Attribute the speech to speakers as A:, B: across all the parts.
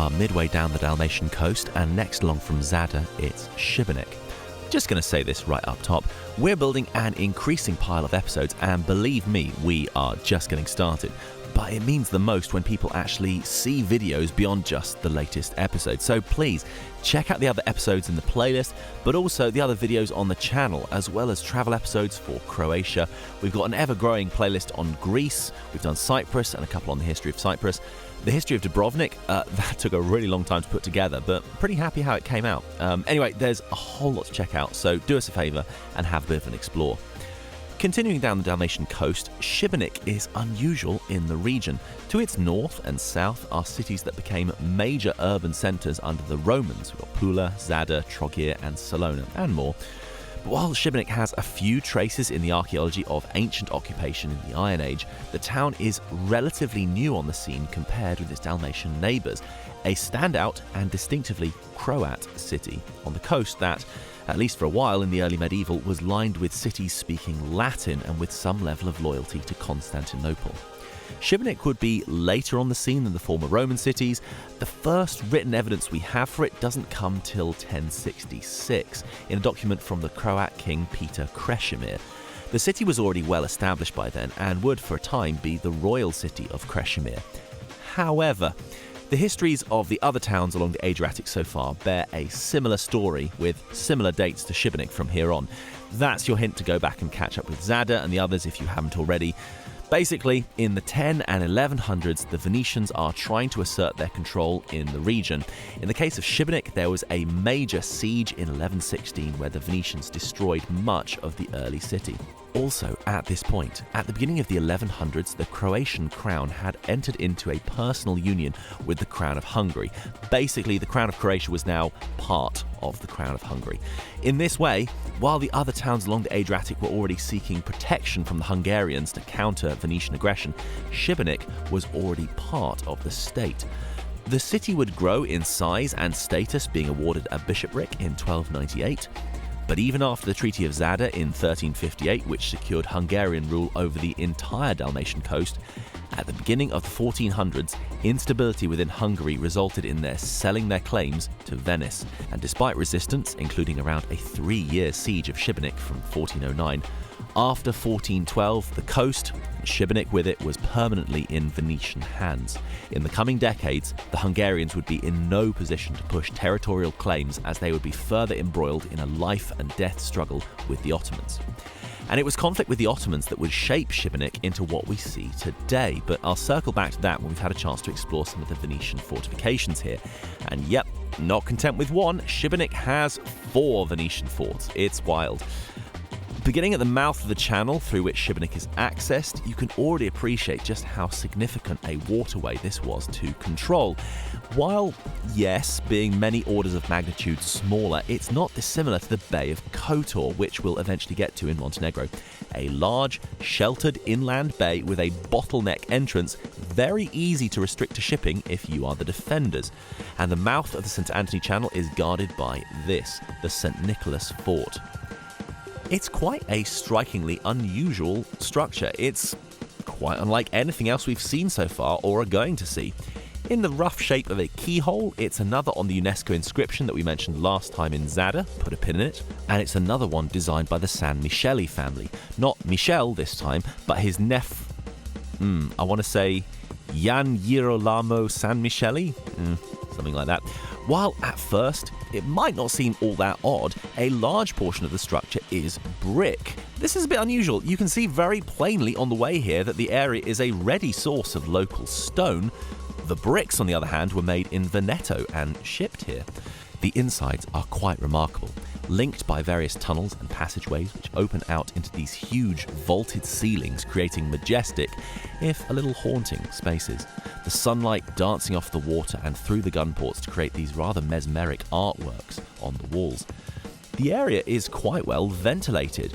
A: are midway down the Dalmatian coast, and next along from Zadar, it's Sibenik. Just going to say this right up top, we're building an increasing pile of episodes, and believe me, we are just getting started. But it means the most when people actually see videos beyond just the latest episode. So please, check out the other episodes in the playlist, but also the other videos on the channel, as well as travel episodes for Croatia. We've got an ever-growing playlist on Greece, we've done Cyprus, and a couple on the history of Cyprus. The history of Dubrovnik, that took a really long time to put together, but pretty happy how it came out. Anyway, there's a whole lot to check out, so do us a favour and have a bit of an explore. Continuing down the Dalmatian coast, Sibenik is unusual in the region. To its north and south are cities that became major urban centres under the Romans. We've got Pula, Zadar, Trogir and Salona, and more. But while Sibenik has a few traces in the archaeology of ancient occupation in the Iron Age, the town is relatively new on the scene compared with its Dalmatian neighbours, a standout and distinctively Croat city on the coast that, at least for a while in the early medieval, was lined with cities speaking Latin and with some level of loyalty to Constantinople. Sibenik would be later on the scene than the former Roman cities. The first written evidence we have for it doesn't come till 1066, in a document from the Croat king Peter Krešimir. The city was already well established by then and would for a time be the royal city of Krešimir. However, the histories of the other towns along the Adriatic so far bear a similar story with similar dates to Sibenik from here on. That's your hint to go back and catch up with Zadar and the others if you haven't already. Basically, in the 10 and 1100s, the Venetians are trying to assert their control in the region. In the case of Sibenik, there was a major siege in 1116 where the Venetians destroyed much of the early city. Also, at this point, at the beginning of the 1100s, the Croatian crown had entered into a personal union with the Crown of Hungary. Basically, the Crown of Croatia was now part of the Crown of Hungary. In this way, while the other towns along the Adriatic were already seeking protection from the Hungarians to counter Venetian aggression, Sibenik was already part of the state. The city would grow in size and status, being awarded a bishopric in 1298. But even after the Treaty of Zadar in 1358, which secured Hungarian rule over the entire Dalmatian coast, at the beginning of the 1400s, instability within Hungary resulted in their selling their claims to Venice. And despite resistance, including around a 3-year siege of Sibenik from 1409, after 1412, the coast, and Sibenik with it, was permanently in Venetian hands. In the coming decades, the Hungarians would be in no position to push territorial claims as they would be further embroiled in a life and death struggle with the Ottomans. And it was conflict with the Ottomans that would shape Sibenik into what we see today, but I'll circle back to that when we've had a chance to explore some of the Venetian fortifications here. And yep, not content with one, Sibenik has 4 Venetian forts. It's wild. Beginning at the mouth of the channel through which Sibenik is accessed, you can already appreciate just how significant a waterway this was to control. While, yes, being many orders of magnitude smaller, it's not dissimilar to the Bay of Kotor, which we'll eventually get to in Montenegro. A large, sheltered inland bay with a bottleneck entrance, very easy to restrict to shipping if you are the defenders. And the mouth of the St. Anthony Channel is guarded by this, the St. Nicholas Fort. It's quite a strikingly unusual structure. It's quite unlike anything else we've seen so far or are going to see. In the rough shape of a keyhole, it's another on the UNESCO inscription that we mentioned last time in Zadar, put a pin in it, and it's another one designed by the San Micheli family. Not Michel this time, but his I want to say Jan Girolamo San Micheli? Something like that. While at first, it might not seem all that odd, a large portion of the structure is brick. This is a bit unusual. You can see very plainly on the way here that the area is a ready source of local stone. The bricks, on the other hand, were made in Veneto and shipped here. The insides are quite remarkable, linked by various tunnels and passageways which open out into these huge vaulted ceilings, creating majestic, if a little haunting, spaces. The sunlight dancing off the water and through the gun ports to create these rather mesmeric artworks on the walls. The area is quite well ventilated.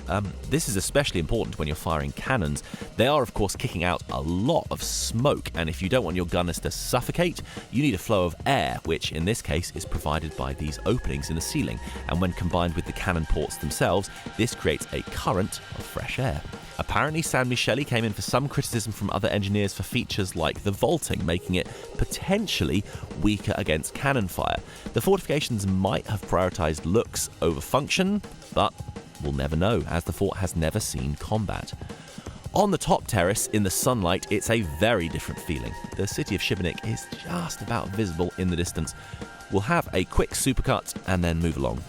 A: This is especially important when you're firing cannons. They are, of course, kicking out a lot of smoke, and if you don't want your gunners to suffocate, you need a flow of air, which in this case is provided by these openings in the ceiling, and when combined with the cannon ports themselves, this creates a current of fresh air. Apparently, San Michele came in for some criticism from other engineers for features like the vaulting, making it potentially weaker against cannon fire. The fortifications might have prioritised looks over function, but we'll never know, as the fort has never seen combat. On the top terrace, in the sunlight, it's a very different feeling. The city of Sibenik is just about visible in the distance. We'll have a quick supercut and then move along.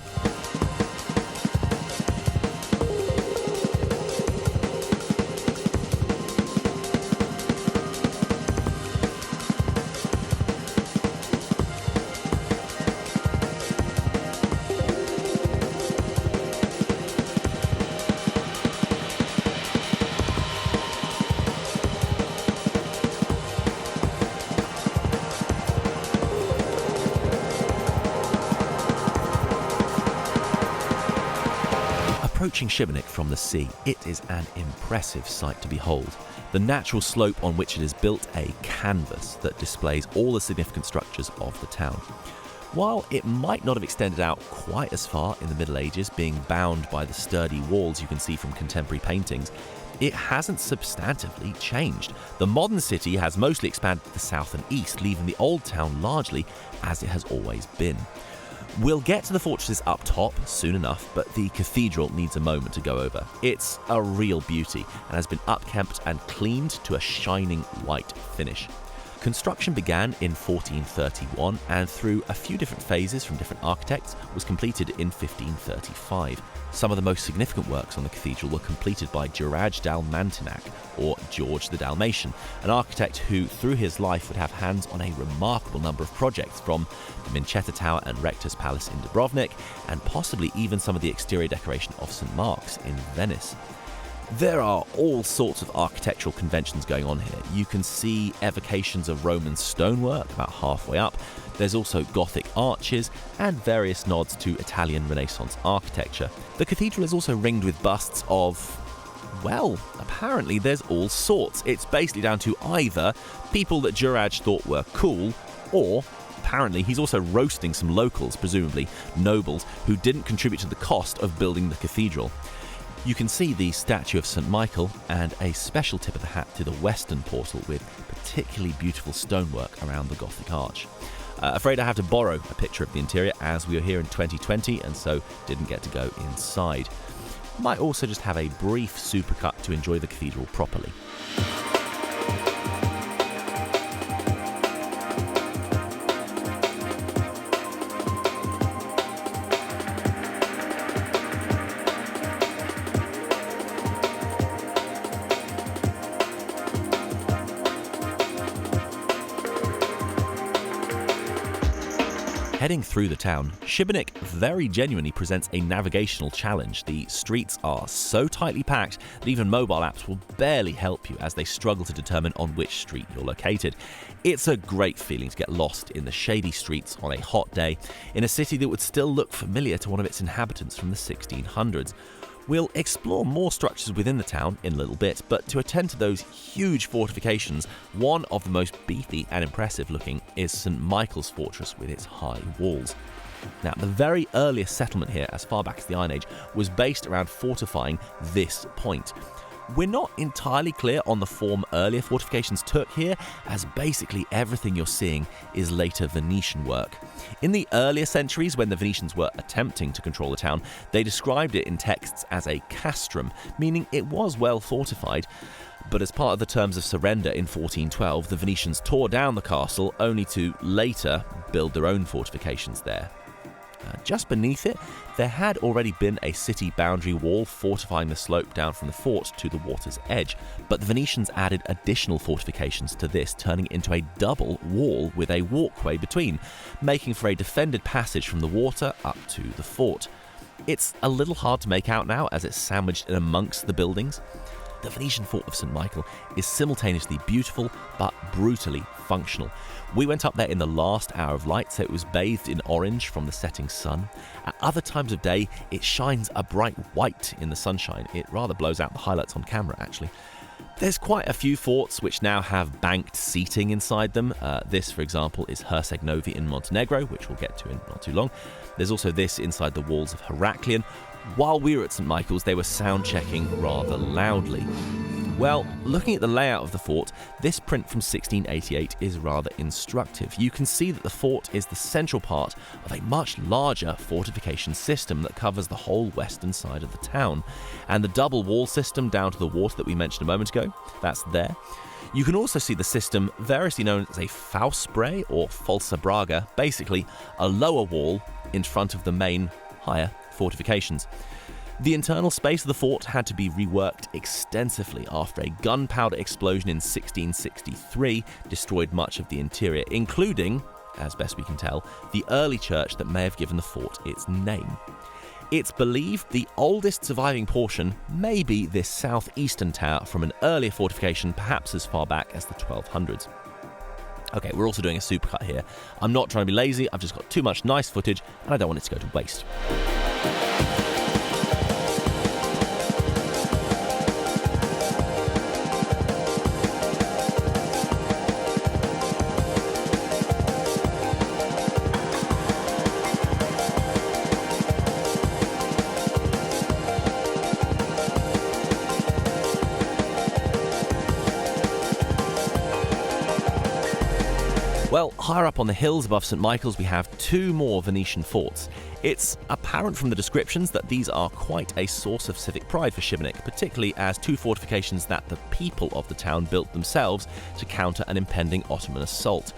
A: Approaching Sibenik from the sea, it is an impressive sight to behold. The natural slope on which it is built a canvas that displays all the significant structures of the town. While it might not have extended out quite as far in the Middle Ages, being bound by the sturdy walls you can see from contemporary paintings, it hasn't substantively changed. The modern city has mostly expanded to the south and east, leaving the old town largely as it has always been. We'll get to the fortresses up top soon enough, but the cathedral needs a moment to go over. It's a real beauty and has been upkept and cleaned to a shining white finish. Construction began in 1431 and through a few different phases from different architects was completed in 1535. Some of the most significant works on the cathedral were completed by Juraj Dalmatinak, or George the Dalmatian, an architect who through his life would have hands on a remarkable number of projects, from the Mincheta Tower and Rector's Palace in Dubrovnik, and possibly even some of the exterior decoration of St. Mark's in Venice. There are all sorts of architectural conventions going on here. You can see evocations of Roman stonework about halfway up. There's also Gothic arches and various nods to Italian Renaissance architecture. The cathedral is also ringed with busts of, well, apparently there's all sorts. It's basically down to either people that Juraj thought were cool, or apparently he's also roasting some locals, presumably nobles, who didn't contribute to the cost of building the cathedral. You can see the statue of St. Michael and a special tip of the hat to the western portal with particularly beautiful stonework around the Gothic arch. Afraid I have to borrow a picture of the interior as we were here in 2020 and so didn't get to go inside. Might also just have a brief supercut to enjoy the cathedral properly. Heading through the town, Sibenik very genuinely presents a navigational challenge. The streets are so tightly packed that even mobile apps will barely help you as they struggle to determine on which street you're located. It's a great feeling to get lost in the shady streets on a hot day in a city that would still look familiar to one of its inhabitants from the 1600s. We'll explore more structures within the town in a little bit, but to attend to those huge fortifications, one of the most beefy and impressive looking is St. Michael's Fortress with its high walls. Now, the very earliest settlement here, as far back as the Iron Age, was based around fortifying this point. We're not entirely clear on the form earlier fortifications took here, as basically everything you're seeing is later Venetian work. In the earlier centuries, when the Venetians were attempting to control the town, they described it in texts as a castrum, meaning it was well fortified. But as part of the terms of surrender in 1412, the Venetians tore down the castle, only to later build their own fortifications there. Just beneath it, there had already been a city boundary wall fortifying the slope down from the fort to the water's edge, but the Venetians added additional fortifications to this, turning it into a double wall with a walkway between, making for a defended passage from the water up to the fort. It's a little hard to make out now as it's sandwiched in amongst the buildings. The Venetian fort of St. Michael is simultaneously beautiful but brutally functional. We went up there in the last hour of light, so it was bathed in orange from the setting sun. At other times of day, it shines a bright white in the sunshine. It rather blows out the highlights on camera, actually. There's quite a few forts which now have banked seating inside them. This, for example, is Herceg Novi in Montenegro, which we'll get to in not too long. There's also this inside the walls of Heraklion. While we were at St. Michael's, they were sound checking rather loudly. Well, looking at the layout of the fort, this print from 1688 is rather instructive. You can see that the fort is the central part of a much larger fortification system that covers the whole western side of the town. And the double wall system down to the water that we mentioned a moment ago, that's there. You can also see the system variously known as a Faustbray or Falsa Braga, basically a lower wall in front of the main, higher fortifications. The internal space of the fort had to be reworked extensively after a gunpowder explosion in 1663 destroyed much of the interior, including, as best we can tell, the early church that may have given the fort its name. It's believed the oldest surviving portion may be this southeastern tower from an earlier fortification, perhaps as far back as the 1200s. Okay, we're also doing a supercut here. I'm not trying to be lazy, I've just got too much nice footage and I don't want it to go to waste. Well, higher up on the hills above St. Michael's we have two more Venetian forts. It's apparent from the descriptions that these are quite a source of civic pride for Sibenik, particularly as two fortifications that the people of the town built themselves to counter an impending Ottoman assault.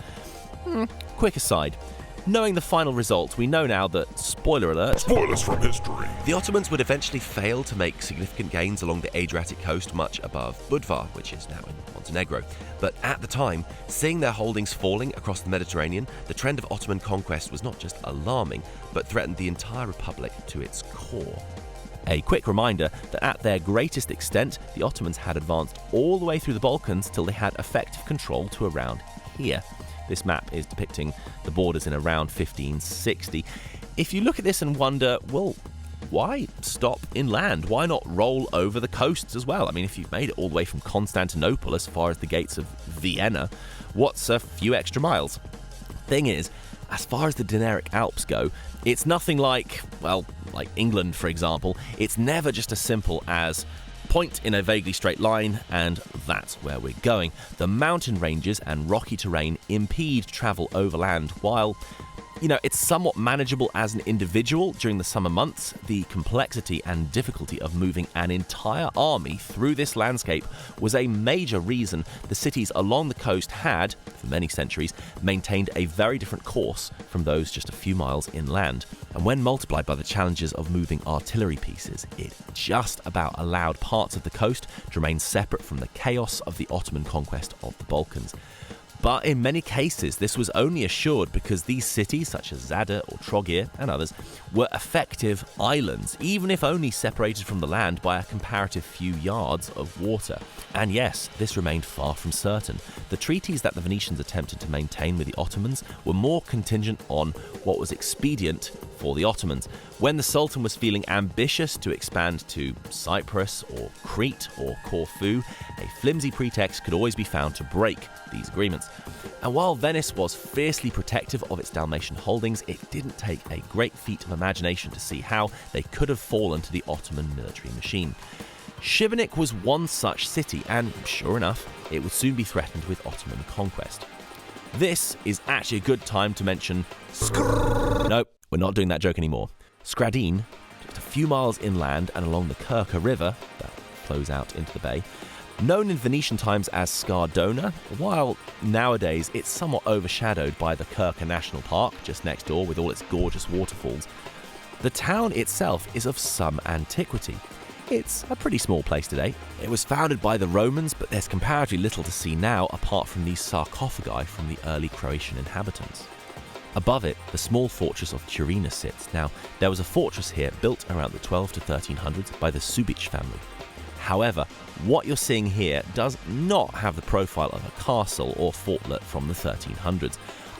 A: Quick aside. Knowing the final result, we know now that, spoiler alert,
B: spoilers from history,
A: the Ottomans would eventually fail to make significant gains along the Adriatic coast much above Budva, which is now in Montenegro. But at the time, seeing their holdings falling across the Mediterranean, the trend of Ottoman conquest was not just alarming, but threatened the entire republic to its core. A quick reminder that at their greatest extent, the Ottomans had advanced all the way through the Balkans till they had effective control to around here. This map is depicting the borders in around 1560. If you look at this and wonder, well, why stop inland? Why not roll over the coasts as well? I mean, if you've made it all the way from Constantinople as far as the gates of Vienna, what's a few extra miles? Thing is, as far as the Dinaric Alps go, it's nothing like, well, like England, for example. It's never just as simple as point in a vaguely straight line, and that's where we're going. The mountain ranges and rocky terrain impede travel overland. While, it's somewhat manageable as an individual during the summer months, the complexity and difficulty of moving an entire army through this landscape was a major reason the cities along the coast had, for many centuries, maintained a very different course from those just a few miles inland. And when multiplied by the challenges of moving artillery pieces, it just about allowed parts of the coast to remain separate from the chaos of the Ottoman conquest of the Balkans. But in many cases, this was only assured because these cities, such as Zadar or Trogir and others, were effective islands, even if only separated from the land by a comparative few yards of water. And yes, this remained far from certain. The treaties that the Venetians attempted to maintain with the Ottomans were more contingent on what was expedient for the Ottomans. When the Sultan was feeling ambitious to expand to Cyprus or Crete or Corfu, a flimsy pretext could always be found to break these agreements. And while Venice was fiercely protective of its Dalmatian holdings, it didn't take a great feat of imagination to see how they could have fallen to the Ottoman military machine. Sibenik was one such city, and sure enough, it would soon be threatened with Ottoman conquest. This is actually a good time to mention Nope, we're not doing that joke anymore. Skradin, just a few miles inland and along the Kirka River that flows out into the bay, known in Venetian times as Skardona, while nowadays it's somewhat overshadowed by the Kirka National Park just next door with all its gorgeous waterfalls. The town itself is of some antiquity. It's a pretty small place today. It was founded by the Romans, but there's comparatively little to see now apart from these sarcophagi from the early Croatian inhabitants. Above it, the small fortress of Turina sits. Now, there was a fortress here built around the 12 to 1300s by the Subic family. However, what you're seeing here does not have the profile of a castle or fortlet from the 1300s.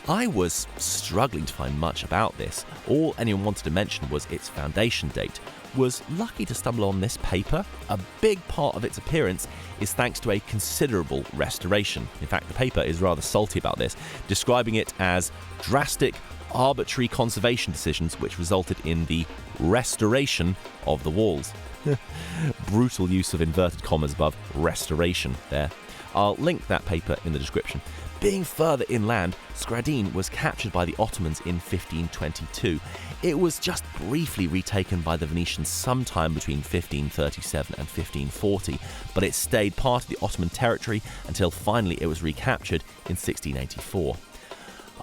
A: I was struggling to find much about this. All anyone wanted to mention was its foundation date. Was lucky to stumble on this paper. A big part of its appearance is thanks to a considerable restoration. In fact, the paper is rather salty about this, describing it as drastic, arbitrary conservation decisions which resulted in the restoration of the walls. Brutal use of inverted commas above restoration there. I'll link that paper in the description. Being further inland, Skradin was captured by the Ottomans in 1522. It was just briefly retaken by the Venetians sometime between 1537 and 1540, but it stayed part of the Ottoman territory until finally it was recaptured in 1684.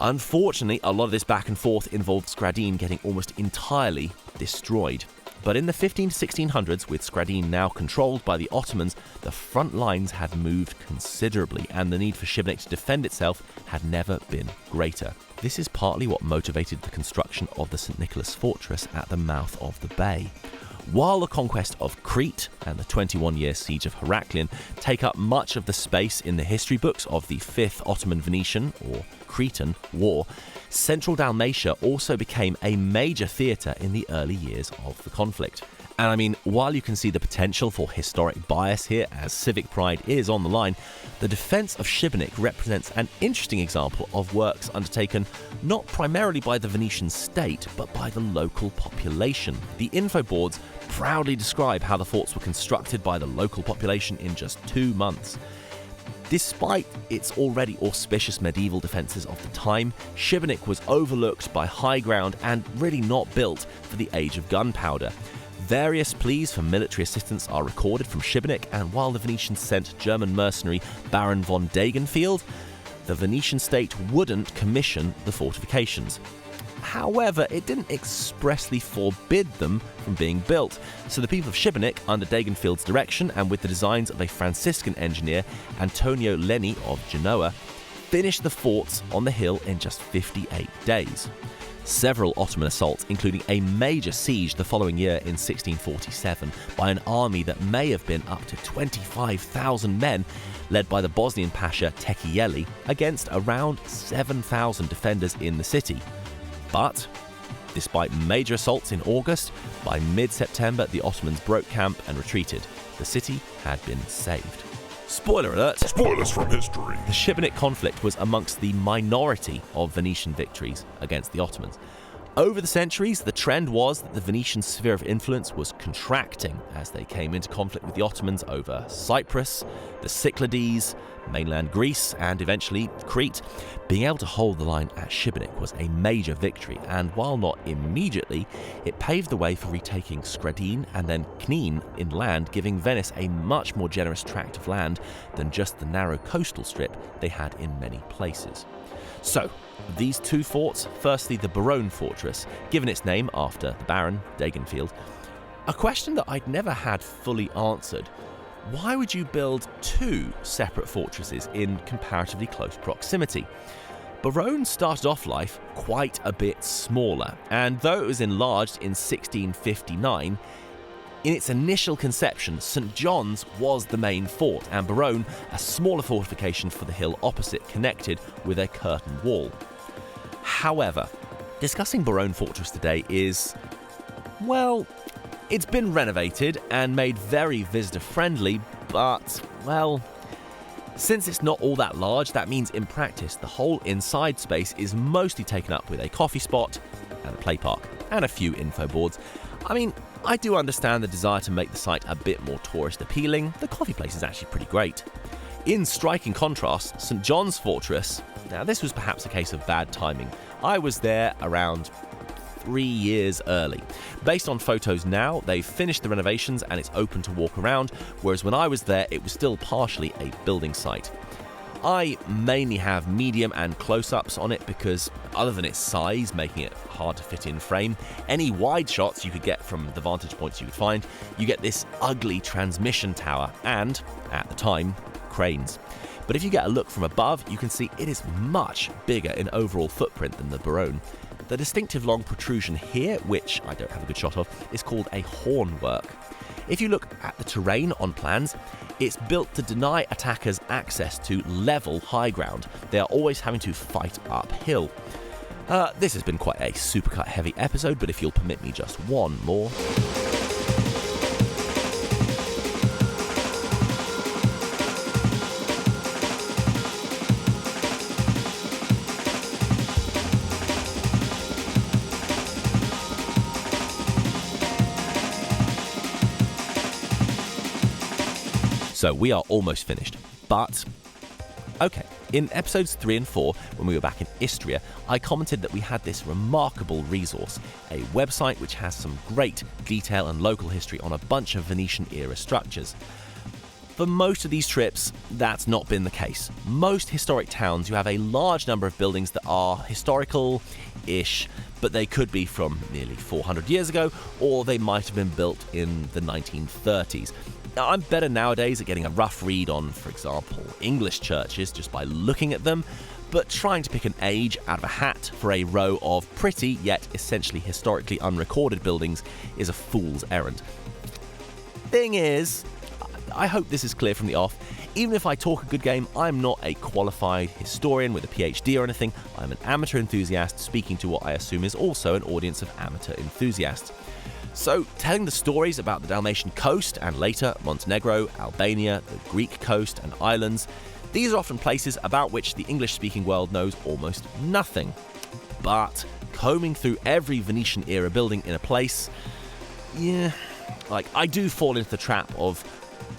A: Unfortunately, a lot of this back and forth involved Skradin getting almost entirely destroyed. But in the 15 to 1600s, with Skradin now controlled by the Ottomans, the front lines had moved considerably, and the need for Sibenik to defend itself had never been greater. This is partly what motivated the construction of the St. Nicholas fortress at the mouth of the bay. While the conquest of Crete and the 21-year siege of Heraklion take up much of the space in the history books of the Fifth Ottoman-Venetian, or Cretan, War, central Dalmatia also became a major theatre in the early years of the conflict. And I mean, while you can see the potential for historic bias here, as civic pride is on the line, the defence of Sibenik represents an interesting example of works undertaken not primarily by the Venetian state, but by the local population. The info boards proudly describe how the forts were constructed by the local population in just 2 months. Despite its already auspicious medieval defences of the time, Sibenik was overlooked by high ground and really not built for the age of gunpowder. Various pleas for military assistance are recorded from Sibenik, and while the Venetians sent German mercenary Baron von Degenfield, the Venetian state wouldn't commission the fortifications. However, it didn't expressly forbid them from being built, so the people of Sibenik, under Degenfield's direction and with the designs of a Franciscan engineer, Antonio Leni of Genoa, finished the forts on the hill in just 58 days. Several Ottoman assaults, including a major siege the following year in 1647 by an army that may have been up to 25,000 men, led by the Bosnian Pasha Tekiyeli, against around 7,000 defenders in the city. But, despite major assaults in August, by mid-September the Ottomans broke camp and retreated. The city had been saved. Spoiler alert!
B: Spoilers from history!
A: The Sibenik conflict was amongst the minority of Venetian victories against the Ottomans. Over the centuries, the trend was that the Venetian sphere of influence was contracting as they came into conflict with the Ottomans over Cyprus, the Cyclades, mainland Greece, and eventually Crete. Being able to hold the line at Sibenik was a major victory, and while not immediately, it paved the way for retaking Skradin and then Knin inland, giving Venice a much more generous tract of land than just the narrow coastal strip they had in many places. So, these two forts, firstly the Barone fortress, given its name after the Baron, Degenfield, a question that I'd never had fully answered. Why would you build two separate fortresses in comparatively close proximity? Barone started off life quite a bit smaller, and though it was enlarged in 1659, in its initial conception, St. John's was the main fort, and Barone a smaller fortification for the hill opposite, connected with a curtain wall. However, discussing Barone Fortress today is, well, it's been renovated and made very visitor-friendly, but, well, since it's not all that large, that means in practice the whole inside space is mostly taken up with a coffee spot and a play park, and a few info boards. I mean, I do understand the desire to make the site a bit more tourist appealing. The coffee place is actually pretty great. In striking contrast, St. John's Fortress, now this was perhaps a case of bad timing. I was there around 3 years early. Based on photos now, they've finished the renovations and it's open to walk around, whereas when I was there, it was still partially a building site. I mainly have medium and close-ups on it because, other than its size, making it hard to fit in frame, any wide shots you could get from the vantage points you could find, you get this ugly transmission tower and, at the time, cranes. But if you get a look from above, you can see it is much bigger in overall footprint than the Barone. The distinctive long protrusion here, which I don't have a good shot of, is called a hornwork. If you look at the terrain on plans, it's built to deny attackers access to level high ground. They are always having to fight uphill. This has been quite a supercut heavy episode, but if you'll permit me just one more. So we are almost finished, but okay. In episodes 3 and 4, when we were back in Istria, I commented that we had this remarkable resource, a website which has some great detail and local history on a bunch of Venetian-era structures. For most of these trips, that's not been the case. Most historic towns, you have a large number of buildings that are historical-ish, but they could be from nearly 400 years ago, or they might have been built in the 1930s. Now, I'm better nowadays at getting a rough read on, for example, English churches just by looking at them, but trying to pick an age out of a hat for a row of pretty yet essentially historically unrecorded buildings is a fool's errand. Thing is, I hope this is clear from the off, even if I talk a good game, I'm not a qualified historian with a PhD or anything. I'm an amateur enthusiast speaking to what I assume is also an audience of amateur enthusiasts. So, telling the stories about the Dalmatian coast and later Montenegro, Albania, the Greek coast and islands, these are often places about which the English-speaking world knows almost nothing. But combing through every Venetian-era building in a place, I do fall into the trap of,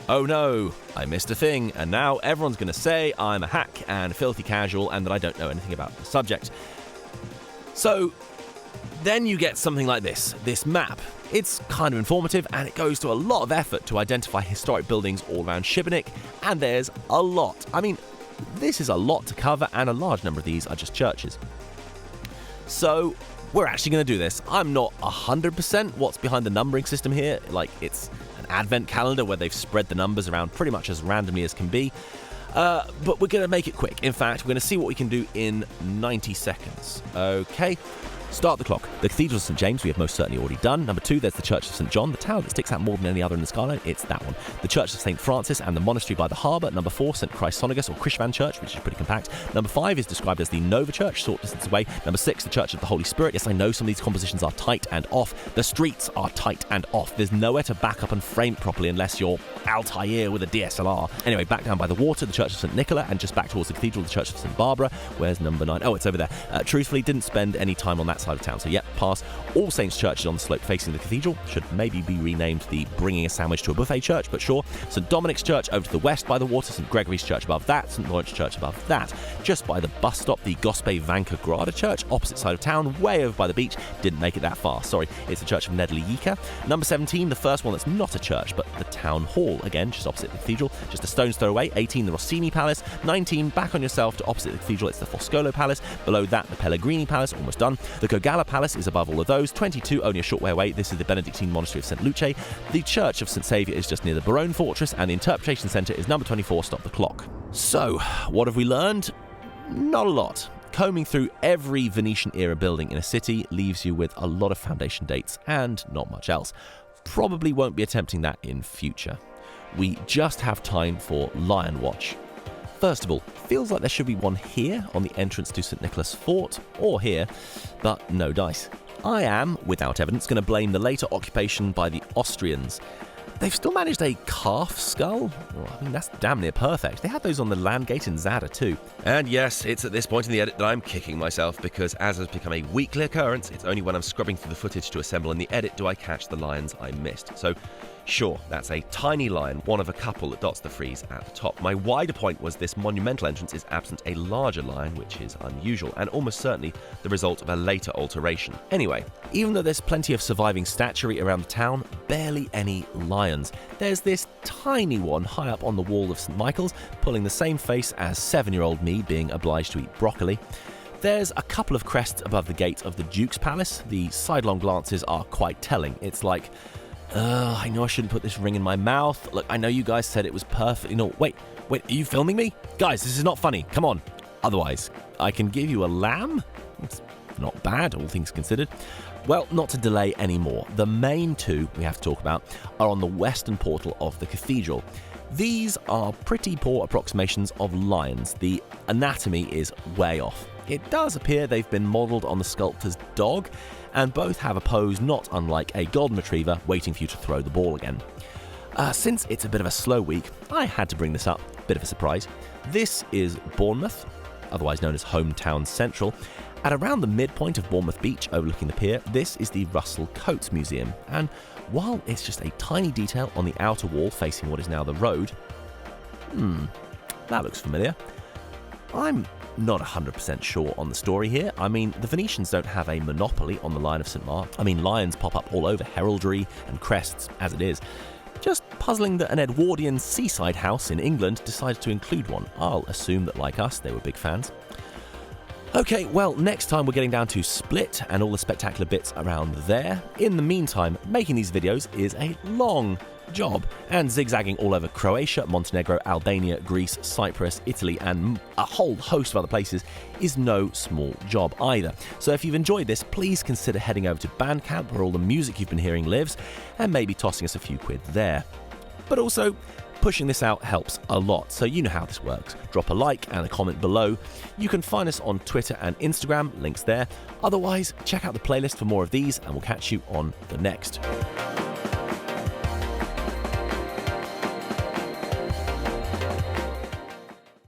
A: oh no, I missed a thing, and now everyone's going to say I'm a hack and a filthy casual and that I don't know anything about the subject. So, then you get something like this map. It's kind of informative and it goes to a lot of effort to identify historic buildings all around Sibenik, and there's a lot. I mean, this is a lot to cover and a large number of these are just churches. So, we're actually going to do this. I'm not 100% what's behind the numbering system here, like it's an advent calendar where they've spread the numbers around pretty much as randomly as can be. But we're going to make it quick. In fact, we're going to see what we can do in 90 seconds. Okay. Start the clock. The Cathedral of St. James we have most certainly already done. Number 2, there's the Church of St. John, the tower that sticks out more than any other in the skyline. It's that one. The Church of St. Francis and the monastery by the harbour. Number 4, St. Chrysogonus or Krishvan Church, which is pretty compact. Number 5 is described as the Nova Church, short distance away. Number 6, the Church of the Holy Spirit. Yes, I know some of these compositions are tight and off. The streets are tight and off. There's nowhere to back up and frame it properly unless you're Altair with a DSLR. Anyway, back down by the water, the Church of St. Nicola, and just back towards the Cathedral, the Church of St. Barbara. Where's number 9? Oh, it's over there. Truthfully, didn't spend any time on that side of town, so yep, pass. All Saints Church is on the slope facing the cathedral. Should maybe be renamed the Bringing a Sandwich to a Buffet Church, but sure. St. Dominic's Church over to the west by the water, St. Gregory's Church above that, St. Lawrence Church above that. Just by the bus stop, the Gospe Vanka Grada Church, opposite side of town, way over by the beach. Didn't make it that far, sorry. It's the Church of Nedleyika. Number 17, the first one that's not a church, but the Town Hall, again, just opposite the cathedral, just a stone's throw away. 18, the Rossini Palace. 19, back on yourself to opposite the cathedral, it's the Foscolo Palace. Below that, the Pellegrini Palace, almost done. The Kogala Palace is above all of those. 22, only a short way away. This is the Benedictine Monastery of St. Luce. The Church of St. Saviour is just near the Barone Fortress, and the Interpretation Centre is number 24, stop the clock. So, what have we learned? Not a lot. Combing through every Venetian-era building in a city leaves you with a lot of foundation dates and not much else. Probably won't be attempting that in future. We just have time for Lion Watch. First of all, feels like there should be one here on the entrance to St. Nicholas Fort, or here, but no dice. I am, without evidence, going to blame the later occupation by the Austrians. They've still managed a calf skull? Well, I mean, that's damn near perfect. They had those on the land gate in Zada too. And yes, it's at this point in the edit that I'm kicking myself, because as has become a weekly occurrence, it's only when I'm scrubbing through the footage to assemble in the edit do I catch the lions I missed. So, sure, that's a tiny lion, one of a couple that dots the frieze at the top. My wider point was this monumental entrance is absent a larger lion, which is unusual, and almost certainly the result of a later alteration. Anyway, even though there's plenty of surviving statuary around the town, barely any lions. There's this tiny one high up on the wall of St. Michael's, pulling the same face as 7-year-old me being obliged to eat broccoli. There's a couple of crests above the gate of the Duke's Palace. The sidelong glances are quite telling. It's like, I know I shouldn't put this ring in my mouth. Look, I know you guys said it was perfect. No, wait, are you filming me? Guys, this is not funny. Come on. Otherwise, I can give you a lamb. It's not bad, all things considered. Well, not to delay anymore, the main two we have to talk about are on the western portal of the cathedral. These are pretty poor approximations of lions. The anatomy is way off. It does appear they've been modelled on the sculptor's dog, and both have a pose not unlike a golden retriever waiting for you to throw the ball again. Since it's a bit of a slow week, I had to bring this up, bit of a surprise. This is Bournemouth, otherwise known as Hometown Central. At around the midpoint of Bournemouth Beach overlooking the pier, this is the Russell Coates Museum, and while it's just a tiny detail on the outer wall facing what is now the road, that looks familiar. I'm not 100% sure on the story here. I mean, the Venetians don't have a monopoly on the Lion of St. Mark. I mean, lions pop up all over heraldry and crests as it is. Just puzzling that an Edwardian seaside house in England decided to include one. I'll assume that, like us, they were big fans. Okay, well, next time we're getting down to Split and all the spectacular bits around there. In the meantime, making these videos is a long job, and zigzagging all over Croatia, Montenegro, Albania, Greece, Cyprus, Italy, and a whole host of other places is no small job either. So if you've enjoyed this, please consider heading over to Bandcamp, where all the music you've been hearing lives, and maybe tossing us a few quid there. But also, pushing this out helps a lot, so you know how this works. Drop a like and a comment below. You can find us on Twitter and Instagram, links there. Otherwise, check out the playlist for more of these, and we'll catch you on the next.